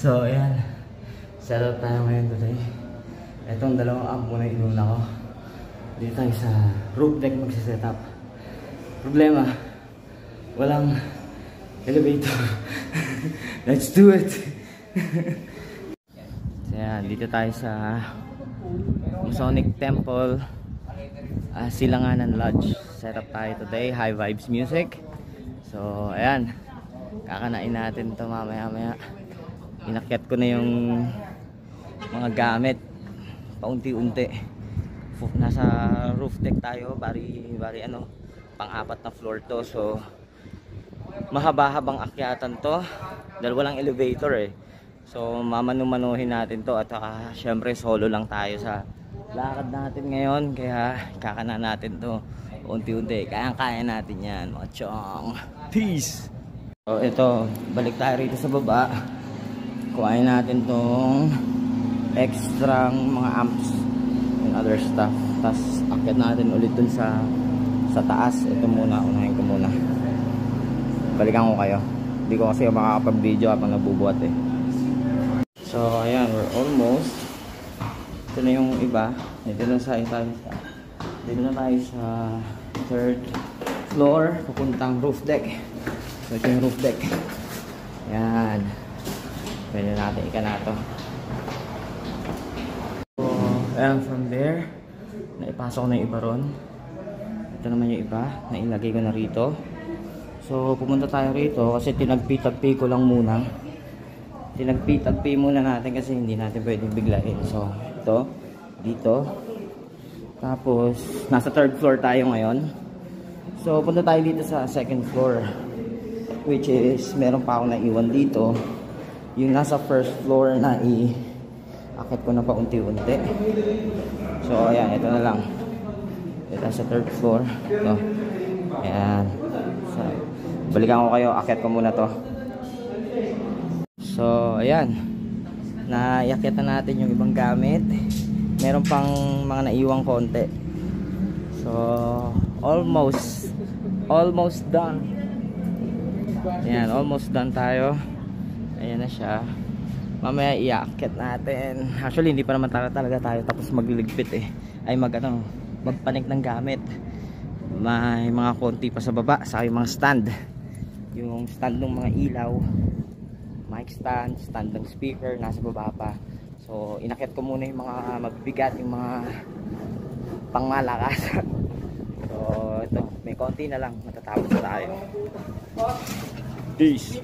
So, ayan. Set up tayo ngayon today. Itong dalawang amp muna inuna ko. Dito tayo sa roof deck magsiset up. Problema, walang elevator. Let's do it! So, ayan. Dito tayo sa Masonic Temple, Silanganan Lodge. Set up tayo today. High vibes music. So, ayan. Kakanain natin ito mamaya-maya. Inakyat ko na yung mga gamit paunti-unti. Nasa roof deck tayo, bari ano, pang-apat na floor to. So mahaba-habang akyatan to dahil walang elevator eh. So mamanu-manuhin natin to at syempre solo lang tayo sa lakad natin ngayon, kaya kakana natin to unti-unti. Kaya natin yan, mga chong. Peace. So ito, balik tayo rito sa baba. Kuhain natin tong extra mga amps and other stuff. Tapos akyat natin ulit dun sa taas. Ito muna, unahin ko muna. Balikan ko kayo. Hindi ko kasi makakapag-video habang nabubuhat eh. So ayan, we're almost. Ito na yung iba. Dito na tayo sa third floor, papuntang roof deck. So ito yung roof deck. Ayan. Pwede natin na to. So, ayan, from there naipasok na yung iba ron. Ito naman yung iba na ilagay ko na rito. So pumunta tayo rito kasi tinagpi-tagpi ko lang muna. Tinagpi-tagpi muna natin kasi hindi natin pwedeng biglain. So ito, dito. Tapos nasa third floor tayo ngayon. So punta tayo dito sa second floor, which is meron pa ako naiwan dito. Yung nasa first floor na akit ko na pa unti-unti. So ayan, ito na lang. Ito sa third floor. Ito. Ayan. So, balikan ko kayo, akit ko muna to. So ayan, naiakit na natin yung ibang gamit. Meron pang mga naiwang konti. So almost done. Ayan, almost done tayo. Ayan na siya. Mamaya iaakit natin. Actually hindi pa naman talaga tayo tapos magliligpit eh. Ay magpanik ng gamit. May mga konti pa sa baba. Saka yung mga stand. Yung stand ng mga ilaw, mic stand, stand ng speaker, nasa baba pa. So inakit ko muna yung mga magbigat, yung mga pangmalakas. So ito, may konti na lang, matatapos na tayo. Peace.